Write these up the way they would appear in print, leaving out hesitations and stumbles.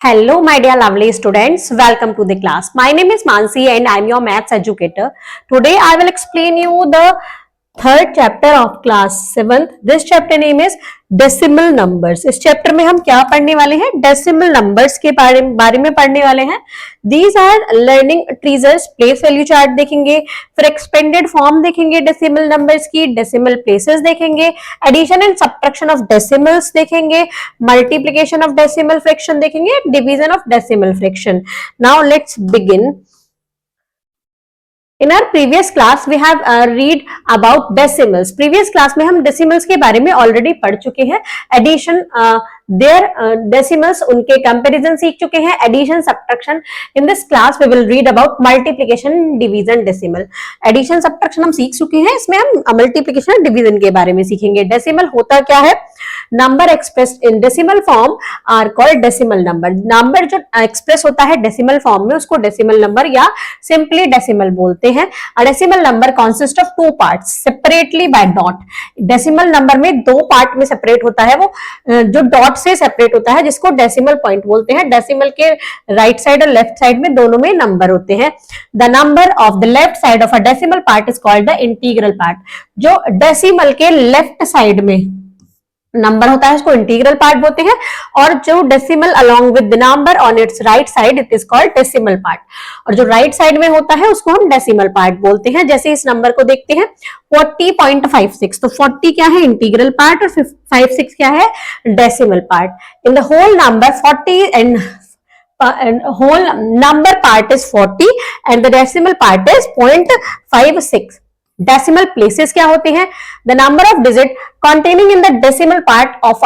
Hello, my dear lovely students. Welcome to the class. My name is Mansi and I am your maths educator. Today I will explain you the third chapter of class 7th. This chapter name is decimal numbers. इस chapter में हम क्या पढ़ने वाले हैं? Decimal numbers के बारे में पढ़ने वाले हैं. These are learning treasures. Place value chart देखेंगे, फिर एक्सपेंडेड फॉर्म देखेंगे डेसिमल नंबर्स की, डेसिमल प्लेसेस देखेंगे, addition and subtraction of decimals देखेंगे, मल्टीप्लिकेशन ऑफ डेसिमल फ्रैक्शन देखेंगे, division of decimal fraction. Now let's begin. In our previous class we have read about decimals. Previous class में हम decimals के बारे में already पढ़ चुके हैं. Addition, their decimals, उनके comparison सीख चुके हैं. Addition, subtraction. In this class we will read about multiplication, division, decimal. Addition, subtraction हम सीख चुके हैं. इसमें हम multiplication, division के बारे में सीखेंगे. Decimal होता क्या है? Number expressed in decimal form are called decimal number. Number जो express होता है decimal form में उसको decimal number या simply decimal बोलते हैं. A decimal number consists of two parts separately by dot. Decimal number में दो part में separate होता है, वो जो dot से separate होता है जिसको decimal point बोलते हैं. Decimal के right side और left side में दोनों में number होते हैं. The number of the left side of a decimal part is called the integral part. जो decimal के left side में नंबर होता है उसको इंटीग्रल पार्ट बोलते हैं, और जो decimal along with the number on it's right side it is called decimal part. और जो राइट साइड में होता है उसको हम डेसिमल पार्ट बोलते हैं. जैसे इस नंबर को देखते हैं 40.56, तो 40 क्या है? इंटीग्रल पार्ट, और 56 क्या है? Decimal part. In the whole number 40 and whole number part is 40 and the decimal part is 0.56. Decimal places क्या होते हैं? The number of digit containing in the decimal part of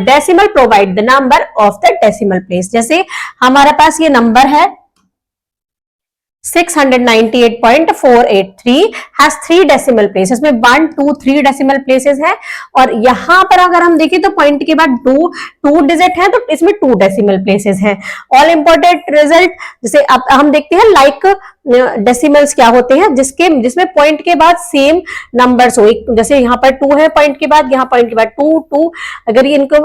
decimal provide the number of the decimal place. जैसे हमारे पास ये number है 698.483 has 3 decimal places. में 1, 2, 3 decimal places है, और यहाँ पर अगर हम देखें तो पॉइंट के बाद 2 डिजिट है, तो इसमें 2 decimal places है. ऑल इंपॉर्टेंट रिजल्ट, जैसे अब हम देखते हैं लाइक डेसिमल्स क्या होते हैं जिसमें पॉइंट के बाद सेम नंबर्स हो. जैसे यहाँ पर 2 है पॉइंट के बाद, यहाँ पॉइंट के बाद 2, अगर ये इनको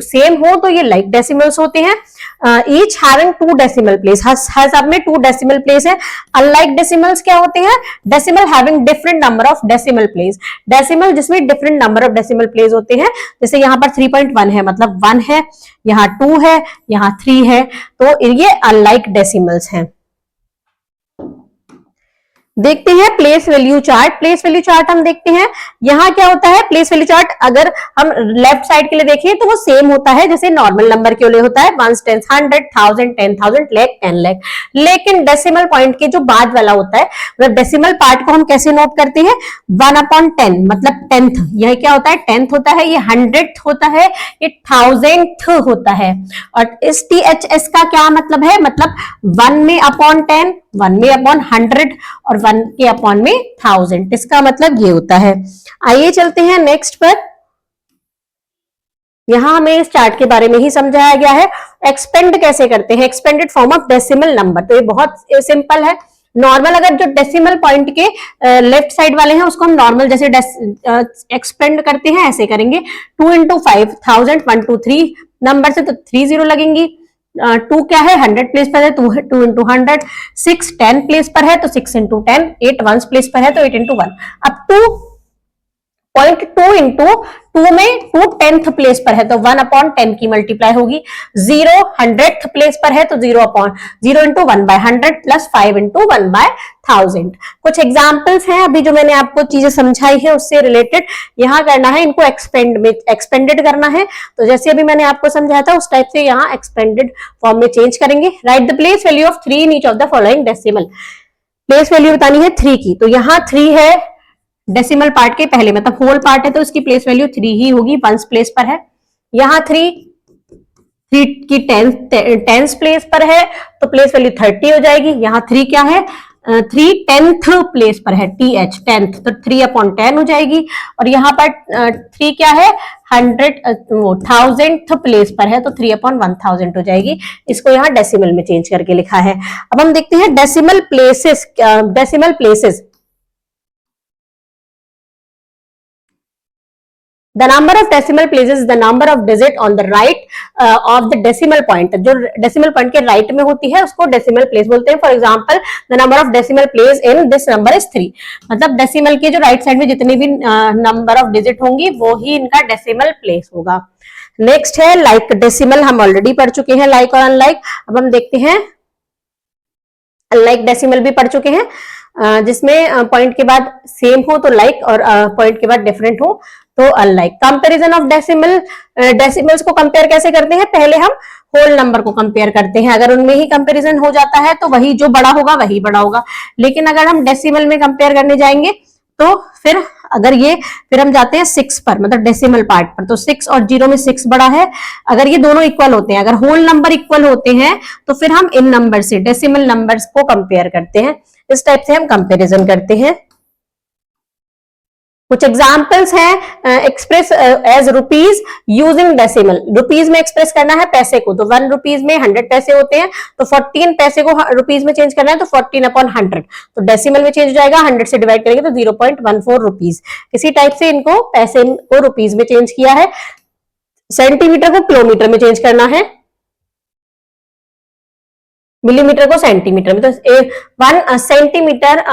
सेम हो तो ये लाइक डेसिमल्स होते हैं. ईच हैविंग 2 डेसिमल प्लेस, सब में 2 डेसिमल प्लेस है. अनलाइक डेसिमल्स क्या होते हैं? Decimal having different number of decimal place. Decimal जिसमें different number of decimal place होते हैं. जैसे यहाँ पर 3.1 है, मतलब 1 है, यहाँ 2 है, यहाँ 3 है, तो ये अनलाइक डेसिमल्स हैं. देखते हैं place value chart. Place value chart हम देखते हैं. यहाँ क्या होता है प्लेस वैल्यू चार्ट? अगर हम लेफ्ट साइड के लिए देखें तो वो सेम होता है जैसे नॉर्मल नंबर के लिए होता है, 1, 10, 100, 1000, 10,000, लाख, 10 लाख. लेकिन डेसिमल पॉइंट के जो बाद वाला होता है, मतलब डेसिमल पार्ट को हम कैसे नोट करते हैं? 1/10, मतलब 10th. यह क्या होता है? 10th होता है. ये 100th होता है, ये 1000th होता है. और इस THS का क्या मतलब है? मतलब 1 में अपॉन 10, 1 में अपॉन 100 और 1 के अपॉन में 1000. इसका मतलब ये होता है. आइए चलते हैं नेक्स्ट पर. यहां हमें इस चार्ट के बारे में ही समझाया गया है. एक्सपेंड कैसे करते हैं? Expanded form of decimal number. तो ये बहुत सिंपल है. नॉर्मल, अगर जो डेसिमल पॉइंट के लेफ्ट साइड वाले हैं उसको हम नॉर्मल जैसे एक्सपेंड करते हैं ऐसे करेंगे. 2 into 5, 1000, 1, 2, 3 नंबर से तो 3 0 लगेंगी. 2 क्या है? 100 प्लेस पर है, 2 into 100. 6 10 प्लेस पर है तो 6 into 10. 8 1 प्लेस पर है तो 8 into 1. अब 2.2 into 2 में 2 10th प्लेस पर है तो 1/10 की मल्टीप्लाई होगी. 0 100th प्लेस पर है तो 0 into 1/100 प्लस 5 into 1/1000. कुछ एग्जांपल्स हैं अभी जो मैंने आपको चीजें समझाई है उससे रिलेटेड. यहाँ करना है इनको एक्सपेंडेड करना है. तो जैसे अभी मैंने आपको समझाया था उस टाइप से यहाँ एक्सपेंडेड फॉर्म में चेंज करेंगे. Right the place value of 3 in each of the following decimal. Place value बतानी है 3 की, तो यहाँ 3 है डेसिमल पार्ट के पहले, मतलब होल पार्ट है तो उसकी प्लेस वैल्यू 3 ही होगी, 1 प्लेस पर है. यहाँ 3 की 10th प्लेस पर है तो प्लेस वैल्यू 30 हो जाएगी. यहाँ 3 क्या है? 3 10th प्लेस पर है, TH 10th, तो 3/10 हो जाएगी. और यहाँ पर 3 क्या है? 1000th प्लेस पर है तो 3/1000 हो जाएगी. इसको यहाँ डेसिमल में चेंज करके लिखा है. अब हम देखते हैं decimal places. The number of decimal places is the number of digit on the right of the decimal point. जो decimal point के right में होती है उसको decimal place बोलते हैं. For example, the number of decimal place in this number is 3. मतलब decimal के जो right side में जितनी भी number of digit होंगी वो ही इनका decimal place होगा. Next है like decimal, हम already पढ़ चुके हैं like और unlike. अब हम देखते हैं unlike decimal भी पढ़ चुके हैं, जिसमें पॉइंट के बाद सेम हो तो लाइक और पॉइंट के बाद डिफरेंट हो तो unlike. Comparison of decimal, decimals को कंपेयर कैसे करते हैं, पहले हम होल नंबर को कंपेयर करते हैं. अगर उनमें ही कंपैरिजन हो जाता है तो वही जो बड़ा होगा वही बड़ा होगा. लेकिन अगर हम डेसिमल में कंपेयर करने जाएंगे तो फिर अगर ये फिर हम जाते हैं 6 पर, मतलब डेसिमल पार्ट पर, तो 6 और 0 में 6 बड़ा है. अगर ये दोनों इक्वल होते हैं, अगर होल नंबर इक्वल होते हैं तो फिर हम इन नंबर से डेसिमल नंबर्स को कंपेयर करते हैं. इस टाइप से हम कंपैरिजन करते हैं. कुछ एग्जाम्पल्स हैं, express as rupees using decimal. Rupees में एक्सप्रेस करना है पैसे को तो 1 रुपीज में 100 पैसे होते हैं, तो 14 पैसे को रुपीज में चेंज करना है तो 14 अपॉन 100, तो डेसिमल में चेंज हो जाएगा. 100 से डिवाइड करेंगे तो 0.14 रुपीज. इसी टाइप से इनको पैसे को रुपीज में चेंज किया है. सेंटीमीटर को किलोमीटर में चेंज करना है, मिलीमीटर को सेंटीमीटर में. तो 1 सेंटीमीटर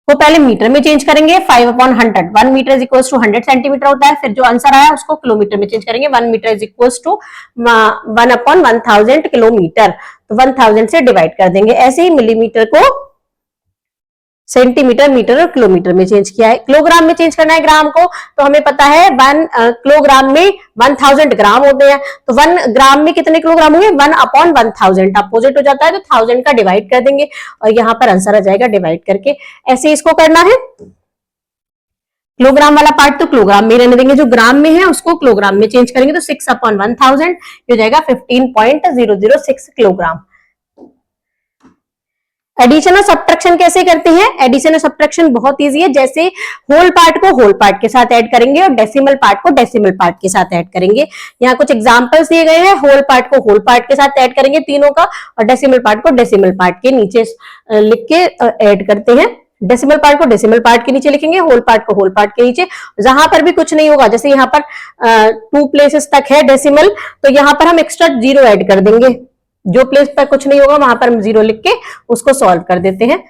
को पहले मीटर में चेंज करेंगे 5 upon 100. 1 metre is equal to 100 centimetre होता है. फिर जो आंसर आया उसको किलोमीटर में चेंज करेंगे. 1 metre is equal to 1 upon 1000 kilometre, तो 1000 से डिवाइड कर देंगे. ऐसे ही मिलीमीटर को सेंटीमीटर, मीटर और किलोमीटर में चेंज किया है. किलोग्राम में चेंज करना है ग्राम को, तो हमें पता है 1 किलोग्राम में 1000 ग्राम होते हैं, तो 1 ग्राम में कितने किलोग्राम होंगे, 1 अपॉन 1000. अपोजिट हो जाता है तो 1000 का डिवाइड कर देंगे और यहाँ पर आंसर आ जाएगा डिवाइड करके. ऐसे इसको करना है. किलोग्राम वाला पार्ट तो किलोग्राम में रहने देंगे, जो ग्राम में है उसको किलोग्राम में चेंज करेंगे तो 6 अपॉन 1000 ये हो जाएगा 15.006 किलोग्राम. एडिशन और सब्ट्रैक्शन कैसे करते हैं, एडिशन और सब्ट्रैक्शन बहुत इजी है. जैसे होल पार्ट को होल पार्ट के साथ ऐड करेंगे और डेसिमल पार्ट को डेसिमल पार्ट के साथ ऐड करेंगे. यहाँ कुछ एग्जांपल्स दिए गए हैं. होल पार्ट को होल पार्ट के साथ ऐड करेंगे तीनों का, और डेसिमल पार्ट को डेसिमल पार्ट के नीचे लिख के ऐड करते हैं. डेसिमल पार्ट को डेसिमल पार्ट के नीचे लिखेंगे, होल पार्ट को होल पार्ट के नीचे. जहां पर भी कुछ नहीं होगा, जैसे यहाँ पर 2 प्लेसेस तक है डेसिमल, तो यहाँ पर हम एक्स्ट्रा 0 ऐड कर देंगे. जो प्लेस पर कुछ नहीं होगा वहां पर हम 0 लिख के उसको सॉल्व कर देते हैं.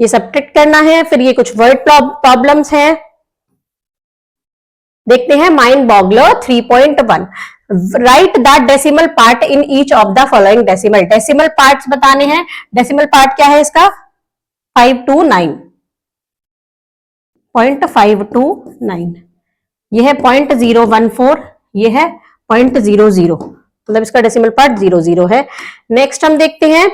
ये सब्ट्रैक्ट करना है. फिर ये कुछ वर्ड प्रॉब्लम्स हैं, देखते हैं. Mind boggler 3.1, write the decimal part in each of the following decimal. Decimal parts बताने हैं. डेसिमल पार्ट क्या है इसका, 529, 0.529. यह है 0.014, यह है 0.00, मतलब इसका डेसिमल पार्ट 00 है. नेक्स्ट हम देखते हैं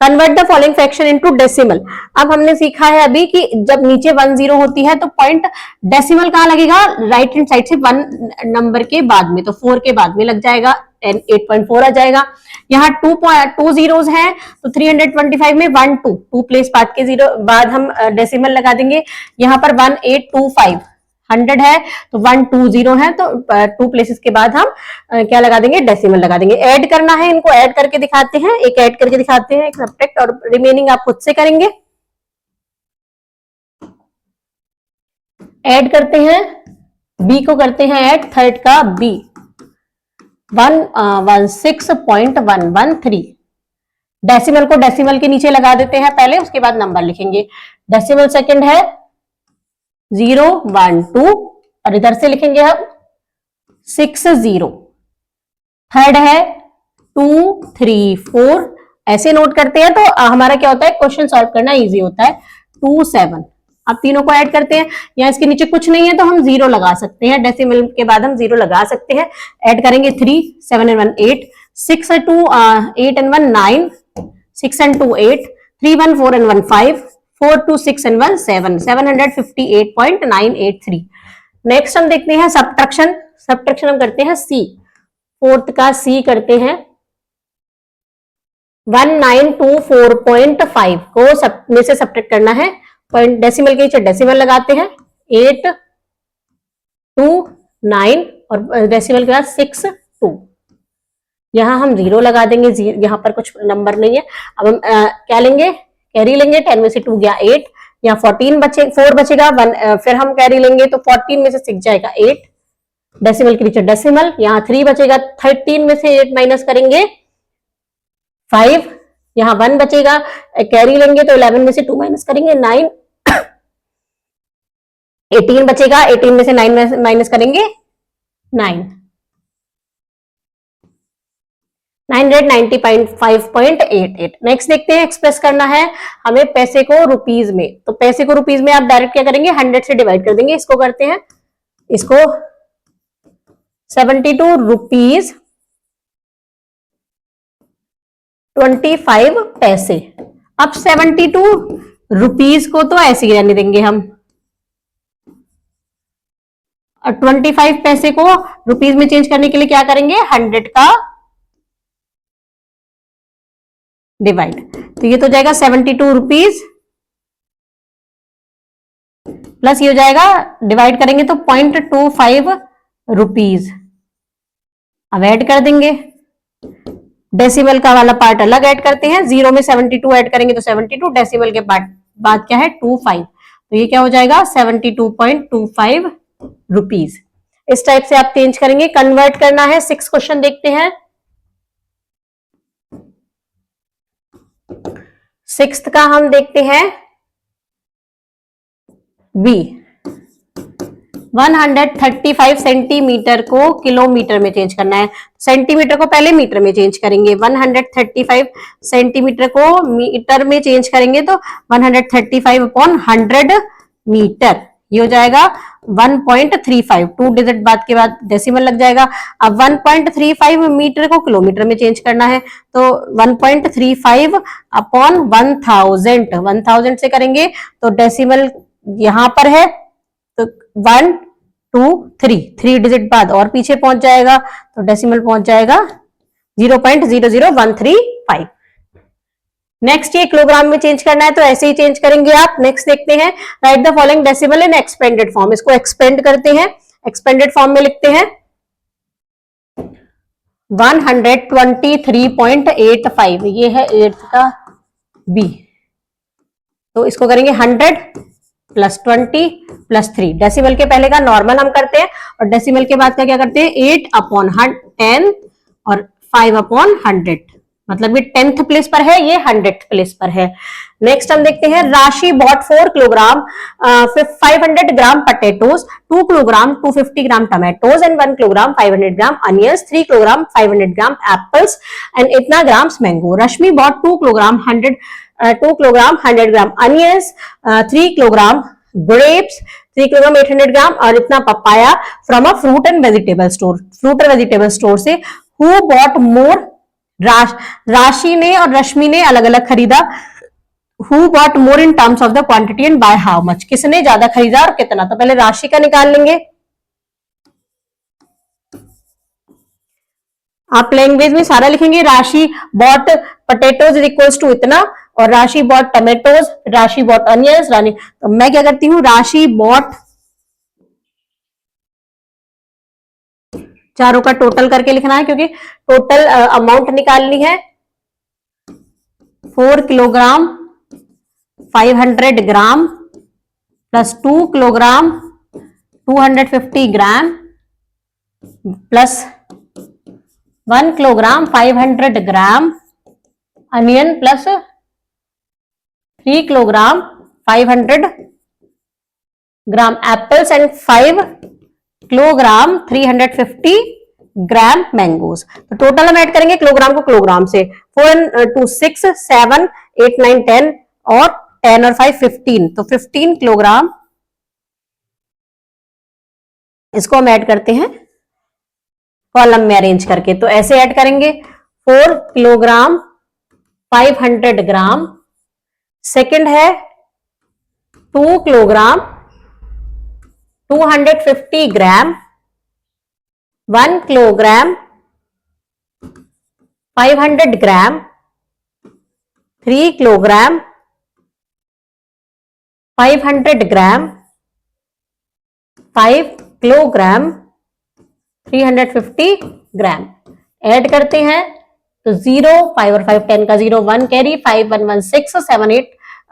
convert the following fraction into decimal. अब हमने सीखा है अभी कि जब नीचे 10 होती है तो पॉइंट डेसिमल कहाँ लगेगा, राइट हैंड साइड से 1 नंबर के बाद में, तो 4 के बाद में लग जाएगा, 8.4 आ जाएगा. यहाँ 2 जीरोस हैं तो 325 में 1 2 प्लेस बाद के 0 बाद हम डेसिमल लगा देंगे. यहाँ पर 1825 100 है तो 120 है, तो 2 प्लेसेस के बाद हम क्या लगा देंगे, डेसिमल लगा देंगे. ऐड करना है, इनको ऐड करके दिखाते हैं. एक ऐड करके दिखाते हैं, एक सब्ट्रैक्ट, और रिमेनिंग आप खुद से करेंगे. ऐड करते हैं, बी को करते हैं ऐड, थर्ड का बी 116.113. डेसिमल को डेसिमल के नीचे लगा देते हैं पहले, उसके बाद नंबर लिखेंगे. डेसिमल सेकंड है 0 1 2 और इधर से लिखेंगे हम 60. थर्ड है 2 3 4, ऐसे नोट करते हैं तो हमारा क्या होता है, क्वेश्चन सॉल्व करना इजी होता है. 2 7. अब तीनों को ऐड करते हैं. यहाँ इसके नीचे कुछ नहीं है तो हम 0 लगा सकते हैं, डेसिमल के बाद हम 0 लगा सकते हैं. ऐड करेंगे 3 7 and 1 8, 6 2 8 and 1 9, 6 and 2 8, 3 1 4 and 1 5, 4 2 6 and 1 7, 758.983. Next हम देखते हैं सब्ट्रैक्शन. सब्ट्रैक्शन हम करते हैं सी, फोर्थ का सी करते हैं. 1924.5 को सब में से सब्ट्रैक्ट करना है. पॉइंट डेसिमल के नीचे डेसिमल लगाते हैं. 8 2 9 और डेसिमल के बाद 6 2. यहां हम 0 लगा देंगे, यहां पर कुछ नंबर नहीं है. अब हम क्या लेंगे, कैरी लेंगे. 10 में से 2 गया 8, यहाँ 14 बचे, 4 बचेगा, 1 फिर हम कैरी लेंगे तो 14 में से 6 जाएगा 8, डेसिमल के नीचे डेसिमल, यहाँ 3 बचेगा, 13 में से 8 माइनस करेंगे 5, यहाँ 1 बचेगा, कैरी लेंगे तो 11 में से 2 माइनस करेंगे 9, 18 बचेगा, 18 में से 9 माइनस करेंगे 9, 990.5.88। नेक्स्ट देखते हैं, एक्सप्रेस करना है हमें पैसे को रुपीज में, तो पैसे को रुपीज में आप डायरेक्ट क्या करेंगे, 100 से डिवाइड कर देंगे। इसको करते हैं, इसको 72 रुपीज 25 पैसे। अब 72 रुपीज को तो ऐसे ही रहने देंगे हम, और 25 पैसे को रुपीज में चेंज करने के लिए क्या करेंगे, 100 का डिवाइड, तो ये तो जाएगा 72 रुपीज प्लस ये हो जाएगा, डिवाइड करेंगे तो 0.25 रुपीज। अब ऐड कर देंगे, डेसिमल का वाला पार्ट अलग ऐड करते हैं, 0 में 72 ऐड करेंगे तो 72, डेसिमल के बाद क्या है 25, तो ये क्या हो जाएगा 72.25 रुपीज। इस टाइप से आप चेंज करेंगे, कन्वर्ट करना है। 6 क्वेश्चन देखते हैं। 6th का हम देखते हैं बी, 135 सेंटीमीटर को किलोमीटर में चेंज करना है। सेंटीमीटर को पहले मीटर में चेंज करेंगे, 135 सेंटीमीटर को मीटर में चेंज करेंगे तो 135/100 मीटर, ये हो जाएगा 1.35, 2 डिजिट बाद के बाद डेसिमल लग जाएगा। अब 1.35 मीटर को किलोमीटर में चेंज करना है तो 1.35/1000 से करेंगे तो डेसिमल यहां पर है तो 1 2 3 डिजिट बाद और पीछे पहुंच जाएगा तो डेसिमल पहुंच जाएगा 0.00135। नेक्स्ट ये किलोग्राम में चेंज करना है तो ऐसे ही चेंज करेंगे आप। नेक्स्ट देखते हैं, right the following decimal in expanded form. इसको एक्सपेंड करते हैं, एक्सपेंडेड फॉर्म में लिखते हैं 123.85, ये है 8th का बी, तो इसको करेंगे 100 प्लस 20 प्लस 3, डेसिमल के पहले का नॉर्मल हम करते हैं और डेसिमल के बाद का क्या करते हैं 8/10 और 5/100, मतलब ये 10th प्लेस पर है, ये 100th प्लेस पर है। नेक्स्ट हम देखते हैं, Rashi bought 4 kilogram 500 gram potatoes, 2 kilogram 250 gram tomatoes and 1 kilogram 500 gram onions, 3 kilogram 500 gram apples and इतना grams mango. Rashmi bought 2 kilogram 100 gram onions, 3 kilogram grapes, 3 kilogram 800 gram और इतना papaya from a fruit and vegetable store, fruit और vegetable store से। Who bought more, Rashi ने और रश्मि ने अलग अलग खरीदा। Who bought more in terms of the quantity and by how much, किसने ज्यादा खरीदा और कितना, तो पहले राशि का निकाल लेंगे। आप लैंग्वेज में सारा लिखेंगे, Rashi bought potatoes is equals to इतना और Rashi bought tomatoes, Rashi bought onions, Rani, तो मैं क्या करती हूँ, राशि बॉट चारों का टोटल करके लिखना है क्योंकि टोटल अमाउंट निकालनी है। 4 kilogram 500 gram plus 2 kilogram 250 gram plus 1 kilogram 500 gram onion plus 3 kilogram 500 gram apples and 5 kilogram 350 gram mangoes. तो टोटल हम ऐड करेंगे किलोग्राम को किलोग्राम से, 4 2 6 7 8 9 10 और 10 और 5 15, तो 15 किलोग्राम इसको हम ऐड करते हैं कॉलम में अरेंज करके, तो ऐसे ऐड करेंगे 4 किलोग्राम 500 ग्राम, सेकंड है 2 किलोग्राम 250 ग्राम, 1 किलोग्राम 500 ग्राम, 3 किलोग्राम 500 ग्राम, 5 किलोग्राम 350 ग्राम ऐड करते हैं तो 0 5 और 5 10 का 0 1 कैरी, 5 1 1 6 7 8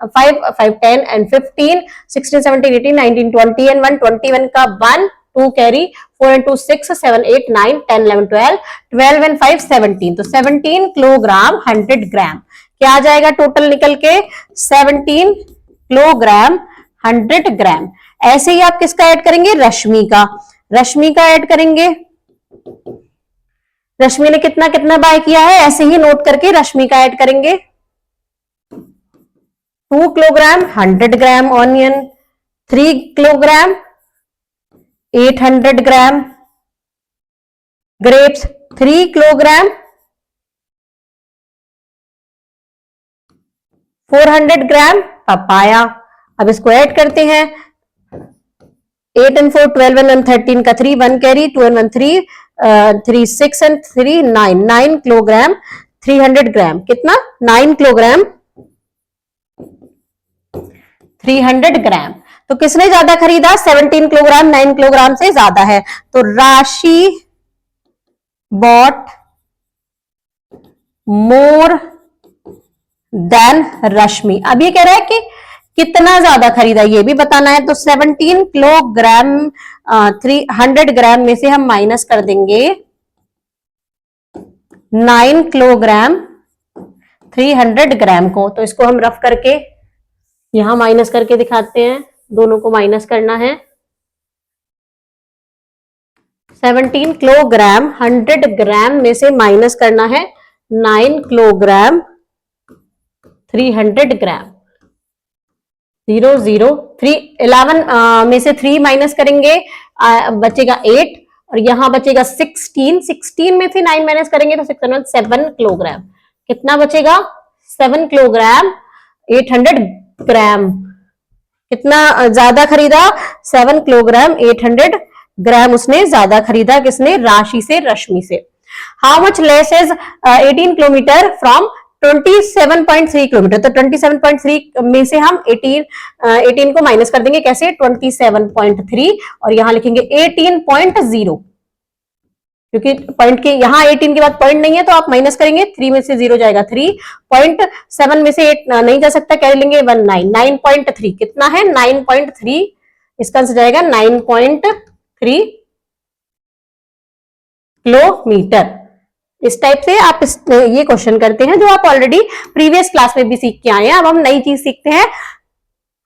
5 5 10 एंड 15, 16 17 18 19 20 एंड 1, 21 का 1 2 कैरी, 4 and 2 6 7 8 9 10 11 12, 12 and 5 17, तो 17 किलोग्राम 100 ग्राम। क्या आ जाएगा टोटल निकल के? 17 किलोग्राम 100 ग्राम। ऐसे ही आप किसका ऐड करेंगे? रश्मि का। रश्मि का ऐड करेंगे। रश्मि ने कितना कितना बाय किया है ऐसे ही नोट करके रश्मि का ऐड करेंगे। 2 किलोग्राम 100 ग्राम ऑनियन, 3 किलोग्राम 800 ग्राम ग्रेप्स, 3 किलोग्राम 400 ग्राम पपाया। अब इसको ऐड करते हैं। 8 and 4 12 and 13 का 3 1 कैरी, 2 and 1 3 3 6 and 3 9 9 किलोग्राम 300 ग्राम। कितना? 9 किलोग्राम 300 ग्राम। तो किसने ज्यादा खरीदा? 17 किलोग्राम 9 किलोग्राम से ज्यादा है, तो राशि बॉट मोर देन रश्मि। अब ये कह रहा है कि कितना ज्यादा खरीदा ये भी बताना है, तो 17 किलोग्राम 300 ग्राम में से हम माइनस कर देंगे 9 किलोग्राम 300 ग्राम को। तो इसको हम रफ करके यहां माइनस करके दिखाते हैं, दोनों को माइनस करना है। 17 किलोग्राम 100 ग्राम में से माइनस करना है 9 किलोग्राम 300 ग्राम। 0 0 3 11 में से 3 माइनस करेंगे, बचेगा 8, और यहां बचेगा 16। 16 में से 9 माइनस करेंगे तो 7 किलोग्राम। कितना बचेगा? 7 किलोग्राम 800 ग्राम। कितना ज्यादा खरीदा? 7 किलोग्राम 800 ग्राम उसने ज्यादा खरीदा। किसने? राशि से, रश्मि से। How much less is 18 kilometre from 27.3 kilometre. तो 27.3 में से हम 18 को माइनस कर देंगे। कैसे? 27.3 और यहां लिखेंगे 18.0, क्योंकि पॉइंट के यहां 18 के बाद पॉइंट नहीं है तो आप माइनस करेंगे। 3 में से 0 जाएगा 3.7 में से 8 नहीं जा सकता, कह लेंगे 19 9.3। कितना है? 9.3। इसका आंसर जाएगा 9.3 किलोमीटर। इस टाइप से आप ये क्वेश्चन करते हैं जो आप ऑलरेडी प्रीवियस क्लास में भी सीख के आए हैं। अब हम नई चीज सीखते हैं,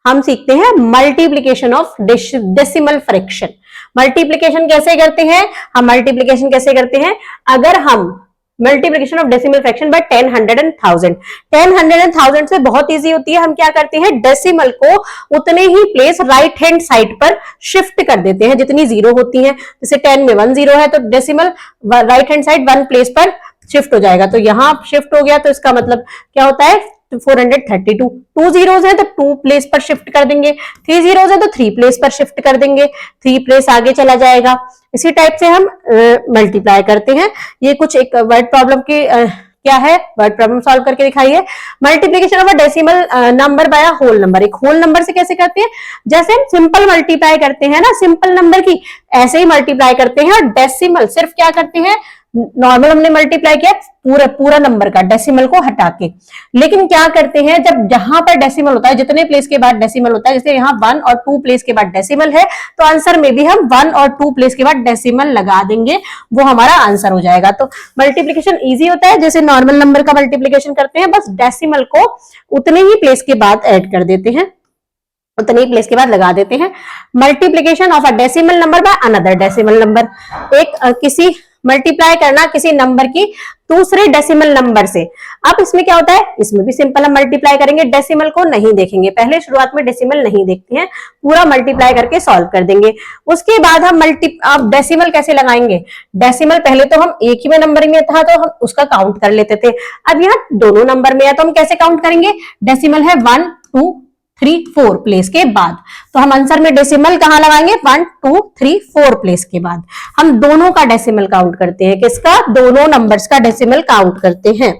हम सीखते हैं multiplication of decimal fraction. Multiplication कैसे करते हैं? हम मल्टीप्लीकेशन कैसे करते हैं? अगर हम multiplication of decimal fraction by 10 100 and 1000, 10 100 and 1000 से बहुत इजी होती है। हम क्या करते हैं? डेसिमल को उतने ही प्लेस राइट हैंड साइड पर शिफ्ट कर देते हैं जितनी जीरो होती है। जैसे 10 में 1 0 है तो decimal right hand side 1 place पर शिफ्ट हो जाएगा। तो यहां शिफ्ट हो गया, तो इसका मतलब क्या होता है? 432। 2 जीरोस है तो 2 प्लेस पर शिफ्ट कर देंगे, 3 जीरोस है तो 3 प्लेस पर शिफ्ट कर देंगे, 3 प्लेस आगे चला जाएगा। इसी टाइप से हम मल्टीप्लाई करते हैं। ये कुछ एक वर्ड प्रॉब्लम की क्या है? वर्ड प्रॉब्लम सॉल्व करके दिखाइए। Multiplication of a decimal number by a whole number. एक होल नंबर से कैसे करते हैं? जैसे हम सिंपल मल्टीप्लाई करते हैं ना सिंपल नंबर की, ऐसे ही मल्टीप्लाई करते हैं। और डेसिमल सिर्फ क्या करते हैं? नॉर्मल हमने मल्टीप्लाई किया पूरा नंबर का, डेसिमल को हटा के। लेकिन क्या करते हैं? जब जहां पर डेसिमल होता है, जितने प्लेस के बाद डेसिमल होता है, जैसे यहाँ 1 और 2 प्लेस के बाद डेसिमल है, तो आंसर में भी हम 1 और 2 प्लेस के बाद डेसिमल लगा देंगे, वो हमारा आंसर हो जाएगा। तो मल्टीप्लीकेशन इजी होता है, जैसे नॉर्मल नंबर का मल्टीप्लीकेशन करते हैं, बस डेसिमल को उतने ही प्लेस के बाद ऐड कर देते हैं, उतने ही प्लेस के बाद लगा देते हैं। Multiplication of a decimal number by another decimal number. एक किसी मल्टीप्लाई करना किसी नंबर की दूसरे डेसिमल नंबर से। अब इसमें क्या होता है? इसमें भी सिंपल हम मल्टीप्लाई करेंगे, डेसिमल को नहीं देखेंगे। पहले शुरुआत में डेसिमल नहीं देखते हैं, पूरा मल्टीप्लाई करके सॉल्व कर देंगे। उसके बाद हम अब डेसिमल कैसे लगाएंगे? डेसिमल पहले तो हम एक ही में नंबर में था तो हम उसका काउंट कर लेते थे। अब यहाँ दोनों नंबर में है तो हम कैसे काउंट करेंगे? डेसिमल है 1 2 3 4 प्लेस के बाद, तो हम आंसर में डेसिमल कहां लगाएंगे? 1 2 3 4 प्लेस के बाद। हम दोनों का डेसिमल काउंट करते हैं। किसका? दोनों नंबर्स का डेसिमल काउंट करते हैं।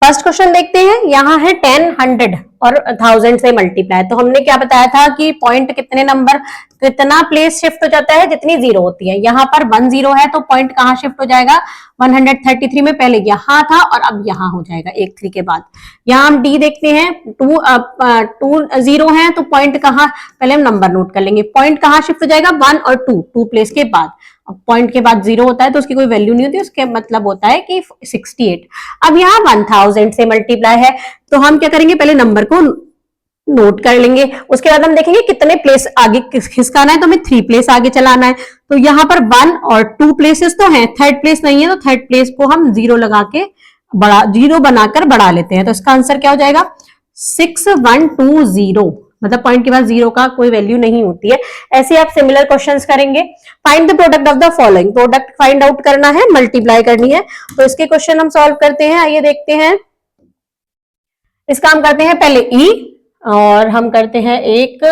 फर्स्ट क्वेश्चन देखते हैं। यहां है 10 100 और 1000 से मल्टीप्लाई। तो हमने क्या बताया था कि पॉइंट कितने नंबर, कितना प्लेस शिफ्ट हो जाता है जितनी जीरो होती है। यहाँ पर 1 0 है तो पॉइंट कहाँ शिफ्ट हो जाएगा, 133 में पहले यहाँ था और अब यहाँ हो जाएगा 1 3 के बाद। यहाँ हम डी देखते हैं, 2 0 है तो पॉइंट कहाँ, पहले हम नंबर नोट कर लेंगे, पॉइंट कहाँ शिफ्ट हो जाएगा 1 और 2 प्लेस के बाद। अब पॉइंट के बाद 0 होता है तो उसकी कोई वैल्यू नहीं होती, उसके मतलब होता है कि 68। अब यहाँ 1000 से मल्टीप्लाई है तो हम क्या करेंगे, पहले नंबर को नोट कर लेंगे, उसके बाद हम देखेंगे कितने प्लेस आगे खिसकाना है, तो हमें 3 प्लेस आगे चलाना है। तो यहाँ पर 1 और 2 प्लेसेस तो हैं, थर्ड प्लेस नहीं है, तो थर्ड प्लेस को हम 0 लगा के बड़ा 0 बनाकर बढ़ा लेते हैं। तो इसका आंसर क्या हो जाएगा 6120, मतलब पॉइंट के बाद 0 का कोई वैल्यू नहीं होती है। ऐसे आप सिमिलर क्वेश्चंस करेंगे। Find the product of the following, product find out करना है, मल्टीप्लाई करनी है। तो इसके क्वेश्चन हम सॉल्व करते हैं, आइए देखते हैं। इसका हम करते हैं पहले ई, और हम करते हैं एक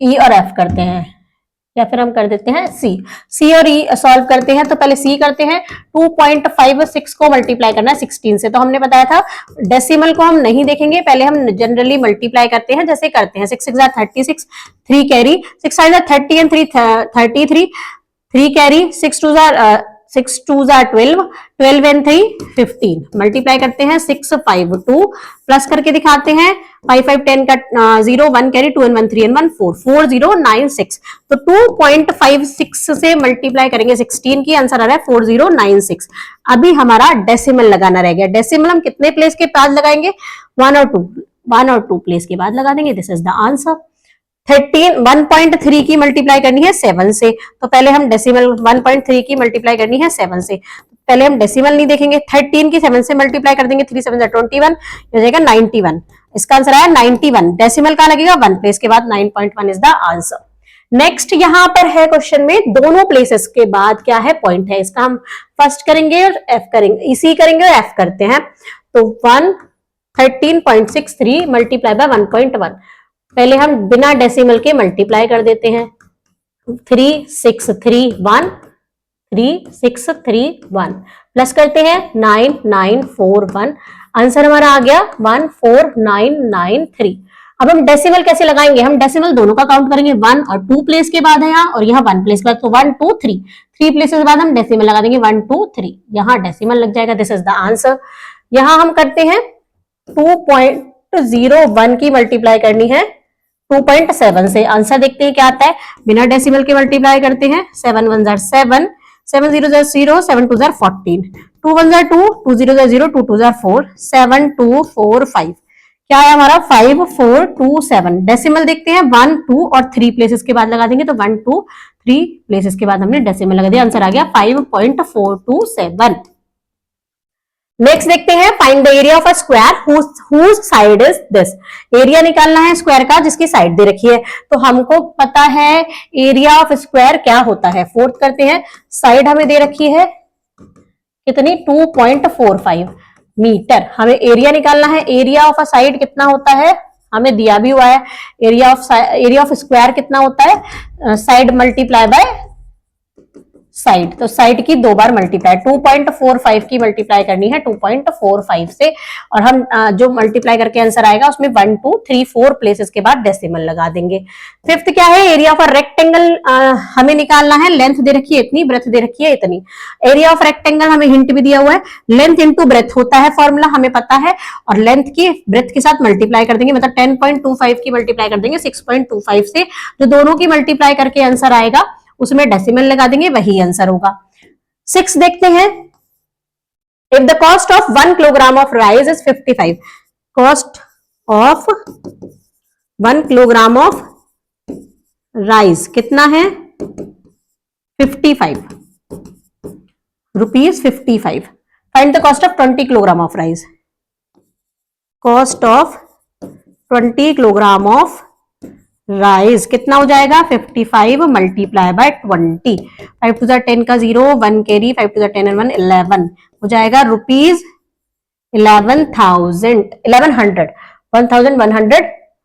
ई और एफ करते हैं, या फिर हम कर देते हैं सी और ई सॉल्व करते हैं। तो पहले सी करते हैं, 2.56 को मल्टीप्लाई करना है 16 से। तो हमने बताया था डेसिमल को हम नहीं देखेंगे, पहले हम जनरली मल्टीप्लाई करते हैं, जैसे करते हैं 6 6 36, 3 carry, 6 5 30 and 3 33, 3 carry, 6 2 12, 12 and 3 15, multiply करते हैं 6 5 2, प्लस करके दिखाते हैं 5 5 10 का 0, 1 कैरी, 2 and 1 3 and 1 4, 4096। तो 2.56 से मल्टीप्लाई करेंगे 16 की, आंसर आ रहा है 4096। अभी हमारा डेसिमल लगाना रह गया। डेसिमल हम कितने प्लेस के बाद लगाएंगे, 1 और 2 प्लेस के बाद लगा देंगे। This is the answer. 1.3 की मल्टीप्लाई करनी है 7 से, तो पहले हम डेसिमल 1.3 की मल्टीप्लाई करनी है 7 से, पहले हम डेसिमल नहीं देखेंगे, 13 की 7 से मल्टीप्लाई कर देंगे, 3 7 21, हो जाएगा 91। इसका आंसर आया 91। डेसिमल कहाँ लगेगा, 1 प्लेस के बाद, 9.1 इज द आंसर। नेक्स्ट यहाँ पर है क्वेश्चन में दोनों प्लेसेस के बाद क्या है, पॉइंट है। इसका हम फर्स्ट करेंगे और एफ करेंगे, इसी करेंगे और एफ करते हैं। तो 13.63 मल्टीप्लाई बाय 1.1, पहले हम बिना डेसिमल के मल्टीप्लाई कर देते हैं, 3631, 3631, प्लस करते हैं 9941, आंसर हमारा आ गया 14993। अब हम डेसिमल कैसे लगाएंगे, हम डेसिमल दोनों का काउंट करेंगे, 1 और 2 प्लेस के बाद है यहाँ, और यहाँ 1 प्लेस के बाद, तो 1 2 3, 3 प्लेसेस के बाद हम डेसिमल लगा देंगे 1 2 3, यहाँ डेसिमल लग जाएगा। This is the answer. यहाँ हम करते हैं 2.01 की मल्टीप्लाई करनी है 2.7 से, आंसर देखते हैं क्या आता है। बिना डेसिमल के मल्टीप्लाई करते हैं, 7 1 7, 7 0 0, 7 2 14, 2 1 2, 2 0 0, 2 2 4, 7 2 4 5, क्या है हमारा 5427। डेसिमल देखते हैं, 1 2 और 3 प्लेसेस के बाद लगा देंगे, तो 1 2 3 प्लेसेस के बाद हमने डेसिमल लगा दिया, आंसर आ गया 5.427। नेक्स्ट देखते हैं, find the area of a square whose side is this. Area निकालना है स्क्वायर का जिसकी साइड दे रखी है। तो हमको पता है एरिया ऑफ स्क्वायर क्या होता है, फोर्थ करते हैं, साइड हमें दे रखी है कितनी, 2.45 मीटर। हमें एरिया निकालना है, एरिया ऑफ अ साइड कितना होता है हमें दिया भी हुआ है, एरिया ऑफ स्क्वायर कितना होता है, साइड मल्टीप्लाई बाय साइड, तो साइड की 2 बार मल्टीप्लाई, 2.45 की मल्टीप्लाई करनी है 2.45 से, और हम जो मल्टीप्लाई करके आंसर आएगा उसमें 1 2 3 4 प्लेसेस के बाद डेसिमल लगा देंगे। फिफ्थ क्या है, एरिया ऑफ अ रेक्टेंगल हमें निकालना है, लेंथ दे रखी है इतनी, ब्रेथ दे रखी है इतनी। एरिया ऑफ रेक्टेंगल हमें हिंट भी दिया हुआ है, लेंथ इंटू ब्रेथ होता है फॉर्मूला, हमें पता है, और लेंथ की ब्रेथ के साथ मल्टीप्लाई कर देंगे, मतलब 10.25 की मल्टीप्लाई कर देंगे 6.25 से, जो दोनों की मल्टीप्लाई करके आंसर आएगा उसमें डेसिमल लगा देंगे, वही आंसर होगा। 6 देखते हैं, if the cost of 1 kilogram of rice is 55, cost of 1 kilogram of rice कितना है, 55 rupees 55। Find the cost of 20 kilogram of rice, cost of 20 kilogram of rice कितना हो जाएगा, 55 मल्टीप्लाई बाय 20, 5 2 10 का 0, 1 कैरी, 5 2 10 and 1 11, हो जाएगा रुपीज 1100, 1100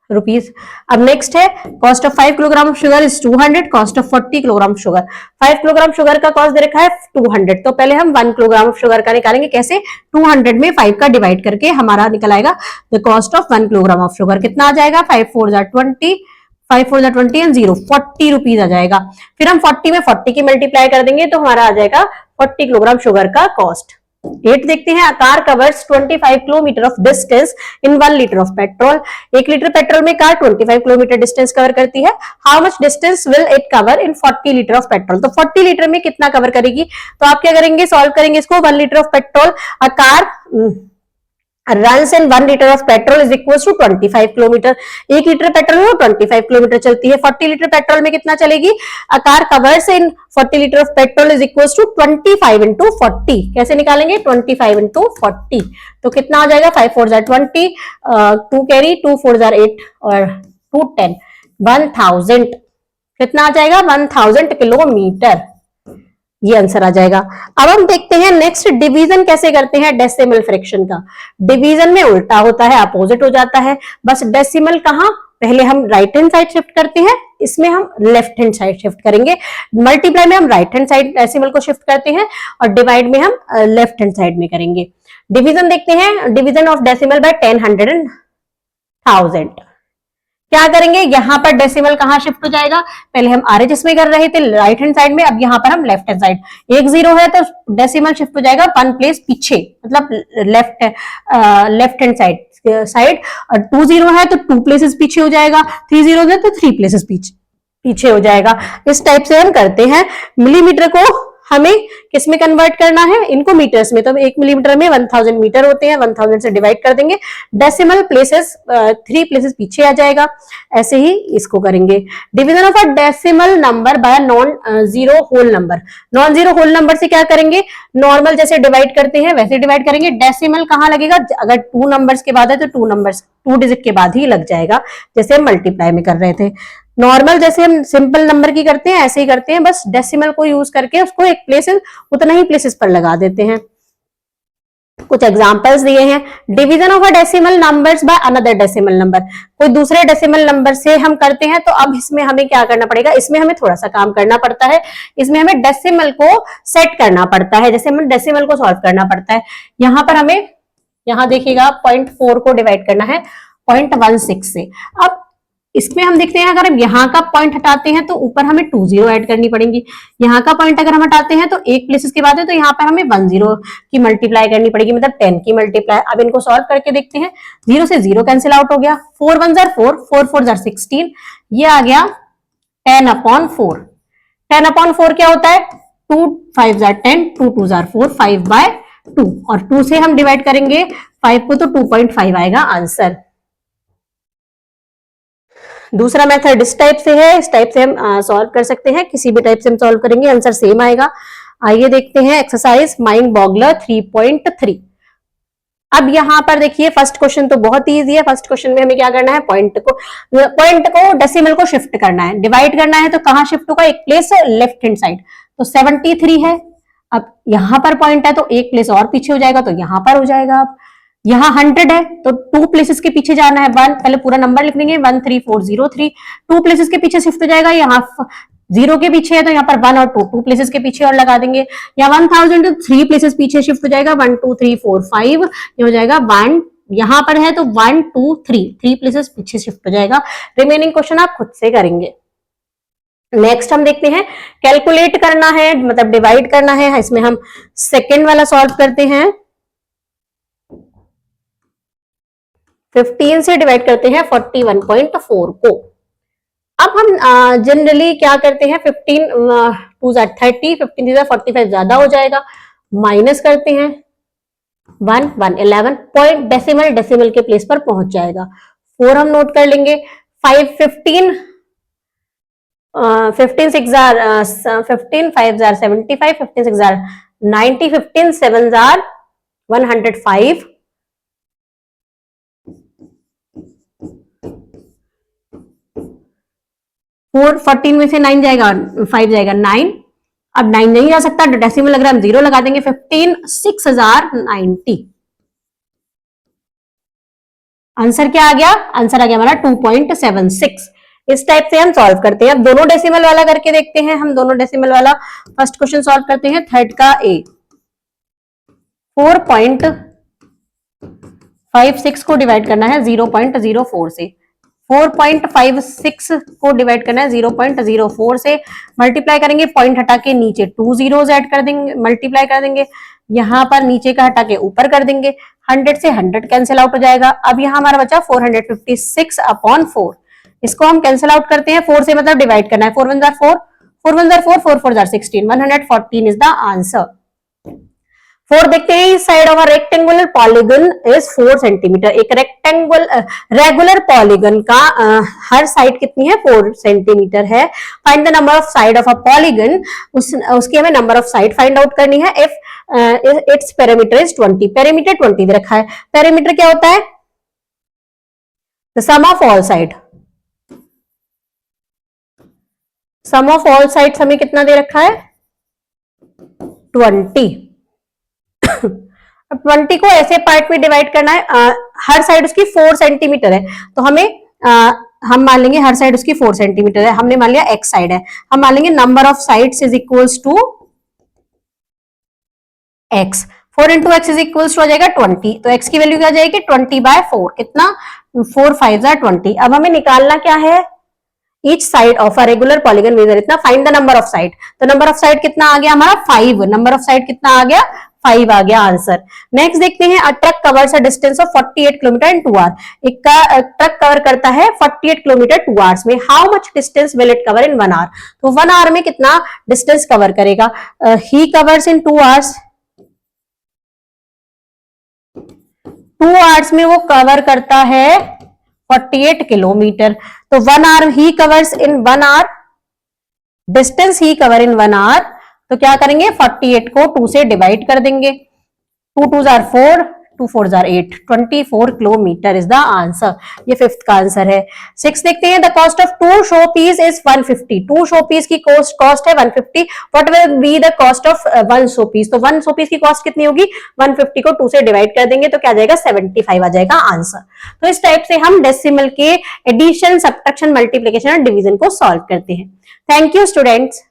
रुपीज। अब next है cost of 5 kilogram of sugar is 200, cost of 40 kilogram sugar. 5 kilogram sugar का cost दे रखा है 200, तो पहले हम 1 किलोग्राम ऑफ शुगर का निकालेंगे। कैसे? 200 में 5 का डिवाइड करके हमारा निकल आएगा the cost of 1 kilogram of sugar. कितना आ जाएगा? 5 4 जा 20, 5 4 जा 20 एंड 0, 40 रुपीज आ जाएगा। फिर हम 40 में 40 की मल्टीप्लाई कर देंगे तो हमारा आ जाएगा 40 किलोग्राम शुगर का कॉस्ट। 8 देखते हैं, अ car covers 25 kilometre of distance in 1 litre of petrol. 1 litre petrol में कार 25 किलोमीटर डिस्टेंस कवर करती है। How much distance will it cover in 40 litre of petrol? तो 40 लीटर में कितना कवर करेगी? तो आप क्या करेंगे? सॉल्व करेंगे इसको। 1 litre of petrol, a car runs in 1 liter of petrol is equals to 25 kilometre. 1 litre petrol में 25 किलोमीटर चलती है। 40 लीटर पेट्रोल में कितना चलेगी? A car covers in 40 litre of petrol is equals to 25 into 40। कैसे निकालेंगे? 25 इंटू 40, तो कितना आ जाएगा? 5 4 जा 20, 2 कैरी, 2 4 जा 8 और 2 10, 1000। कितना आ जाएगा? 1000 किलोमीटर। ये आंसर आ जाएगा। अब हम देखते हैं नेक्स्ट डिवीजन कैसे करते हैं डेसिमल फ्रैक्शन का। डिवीजन में उल्टा होता है, अपोजिट हो जाता है। बस डेसिमल कहां? पहले हम राइट हैंड साइड शिफ्ट करते हैं, इसमें हम लेफ्ट हैंड साइड शिफ्ट करेंगे। मल्टीप्लाई में हम राइट हैंड साइड डेसिमल को शिफ्ट करते हैं और डिवाइड में हम लेफ्ट हैंड साइड में करेंगे। डिवीजन देखते हैं, division of decimal by 10, 100 and 1000। क्या करेंगे? यहां पर डेसिमल कहां शिफ्ट हो जाएगा? पहले हम आरएचएस में कर रहे थे राइट हैंड साइड में, अब यहां पर हम लेफ्ट हैंड साइड। 1 0 है तो डेसिमल शिफ्ट हो जाएगा 1 प्लेस पीछे, मतलब लेफ्ट हैंड साइड। और 2 0 है तो 2 प्लेसेस पीछे हो जाएगा। 3 0 है तो 3 प्लेसेस पीछे हो जाएगा। इस टाइप से हम करते हैं। मिलीमीटर को हमें किस में कन्वर्ट करना है? इनको मीटर्स में। तो 1 मिलीमीटर में 1000 मीटर होते हैं, 1000 से डिवाइड कर देंगे। डेसिमल प्लेसेस 3 प्लेसेस पीछे आ जाएगा। ऐसे ही इसको करेंगे। Division of a decimal number by non zero whole number. Non zero whole number से क्या करेंगे? नॉर्मल जैसे डिवाइड करते हैं वैसे डिवाइड करेंगे। डेसिमल कहां लगेगा? अगर 2 नंबर्स के बाद है तो 2 डिजिट के बाद ही लग जाएगा, जैसे हम मल्टीप्लाई में कर रहे थे। नॉर्मल जैसे हम सिंपल नंबर की करते हैं ऐसे ही करते हैं, बस डेसिमल को यूज करके उसको एक प्लेसेस उतना ही प्लेसेस पर लगा देते हैं। कुछ एग्जांपल्स दिए हैं। Division of a decimal numbers by another decimal number. कोई दूसरे डेसिमल नंबर से हम करते हैं तो अब इसमें हमें क्या करना पड़ेगा? इसमें हमें थोड़ा सा काम करना पड़ता है। इसमें हमें डेसिमल को सेट करना पड़ता है, जैसे हमें डेसिमल को सॉल्व करना पड़ता है। यहाँ पर हमें, यहाँ देखिएगा 0.4 को डिवाइड करना है 0.16 से। अब इसमें हम देखते हैं अगर हम यहाँ का पॉइंट हटाते हैं तो ऊपर हमें 2 0 ऐड करनी पड़ेगी। यहाँ का पॉइंट अगर हम हटाते हैं तो 1 प्लेसेस के बाद है तो यहाँ पर हमें 1 0 की मल्टीप्लाई करनी पड़ेगी, मतलब 10 की मल्टीप्लाई। अब इनको सॉल्व करके देखते हैं। 0 से 0 कैंसिल आउट हो गया। 4 1 जार 4, 4 4 जार 16, ये आ गया 10/4। 10/4 क्या होता है? 2 5 जार 10, 2 2 जार 4, 5/2 और 2 से हम डिवाइड करेंगे 5 को तो 2.5 आएगा आंसर। दूसरा मेथड इस टाइप से है, इस टाइप से हम सॉल्व कर सकते हैं। किसी भी टाइप से हम सॉल्व करेंगे आंसर सेम आएगा। आइए देखते हैं एक्सरसाइज माइंड बॉगलर 3.3। अब यहाँ पर देखिए फर्स्ट क्वेश्चन तो बहुत इजी है। फर्स्ट क्वेश्चन में हमें क्या करना है? पॉइंट को डेसिमल को शिफ्ट करना है, डिवाइड करना है। तो कहां शिफ्ट होगा? एक प्लेस लेफ्ट हैंड साइड, तो 73 है। अब यहाँ पर पॉइंट है तो एक प्लेस और पीछे हो जाएगा, तो यहाँ पर हो जाएगा। अब यहाँ 100 है तो 2 प्लेसेस के पीछे जाना है। 1 पहले पूरा नंबर लिख लेंगे 13403, 2 प्लेसेस के पीछे शिफ्ट हो जाएगा। यहाँ 0 के पीछे है तो यहाँ पर 1 और 2 प्लेसेस के पीछे और लगा देंगे। यहाँ 1000 तो 3 प्लेसेस पीछे शिफ्ट हो जाएगा। 1 2 3 4 5 ये हो जाएगा 1, यहाँ पर है तो 1 2 3 प्लेसेस पीछे शिफ्ट हो जाएगा। रिमेनिंग क्वेश्चन आप खुद से करेंगे। नेक्स्ट हम देखते हैं कैलकुलेट करना है, मतलब डिवाइड करना है। इसमें हम सेकेंड वाला सॉल्व करते हैं। 15 से डिवाइड करते हैं 41.4 को। अब हम जनरली क्या करते हैं? 15 2 30, 15 से 45 ज्यादा हो जाएगा, माइनस करते हैं 1 1 11 पॉइंट डेसिमल के प्लेस पर पहुंच जाएगा। 4 हम नोट कर लेंगे। 5 15 15 6 जार 15 5 जार 75, 15 6 जार 90, 15 7 जार 105, 4 14 में से 9 जाएगा, 5 जाएगा 9। अब 9 नहीं जा सकता, डेसिमल लग रहा है, हम 0 लगा देंगे। 15 6090 आंसर क्या आ गया? आंसर आ गया हमारा 2.76। इस टाइप से हम सॉल्व करते हैं। अब दोनों डेसिमल वाला करके देखते हैं। हम दोनों डेसिमल वाला फर्स्ट क्वेश्चन सॉल्व करते हैं। थर्ड का ए 4.56 को डिवाइड करना है 0.04 से। 4.56 को डिवाइड करना है 0.04 से। मल्टीप्लाई करेंगे, पॉइंट हटा के नीचे 2 जीरोस ऐड कर देंगे, मल्टीप्लाई कर देंगे। यहां पर नीचे का हटा के ऊपर कर देंगे। 100 से 100 कैंसिल आउट हो जाएगा। अब यहां हमारा बचा 456 अपॉन 4। इसको हम कैंसिल आउट करते हैं। 4 से मतलब डिवाइड करना है। 4 1 jar 4, 4 1 jar 4, 4 4 jar 16, 114 is the answer. 4 देखते हैं। Side of a rectangular polygon is 4 centimetre. एक रेगुलर पॉलीगन का हर साइड कितनी है? 4 सेंटीमीटर है। Find the number of side of a polygon. उसकी हमें number of side find out करनी है। If its perimeter is 20। Perimeter 20 दे रखा है। पेरीमीटर क्या होता है? The sum of all side. Sum of all sides हमें कितना दे रखा है? 20। अब 20 को ऐसे पार्ट में डिवाइड करना है। हर साइड उसकी 4 सेंटीमीटर है, तो हमें हम मान लेंगे हर साइड उसकी 4 सेंटीमीटर है। हमने मान लिया एक्स साइड है। हम मान लेंगे number of sides is equals to x. 4 into x is equals to हो जाएगा 20। तो एक्स की वैल्यू क्या आ जाएगी? 20/4। कितना? 4 5 जार 20। अब हमें निकालना क्या है? Each side of a regular polygon measure इतना। Find the number of side. तो नंबर ऑफ साइड कितना आ गया हमारा? 5। नंबर ऑफ साइड कितना आ गया? 5 आ गया आंसर। नेक्स्ट देखते हैं। A truck covers a distance of 48 kilometre in 2 hour. एक ट्रक कवर करता है 48 किलोमीटर 2 आवर्स में। How much distance will it cover in 1 hour? तो 1 आवर में कितना डिस्टेंस कवर करेगा? He covers in 2 hours. 2 hours में वो कवर करता है 48 किलोमीटर। तो 1 hour he covers in 1 hour. Distance he cover in 1 hour. तो क्या करेंगे? 48 को 2 से डिवाइड कर देंगे। 2 2 जार 4, 2 4 जार 8, 24 किलोमीटर इज द आंसर। ये 5th का आंसर है। 6 देखते हैं। The cost of 2 showpiece is 150। 2 showpiece की कॉस्ट है 150। What will be the cost of 1 showpiece? तो 1 शो पीस की कॉस्ट कितनी होगी? 150 को 2 से डिवाइड कर देंगे तो क्या जाएगा? 75 आ जाएगा आंसर। तो इस टाइप से हम डेसिमल के एडिशन, सब्ट्रैक्शन, मल्टीप्लिकेशन और डिवीजन को सॉल्व करते हैं। Thank you students.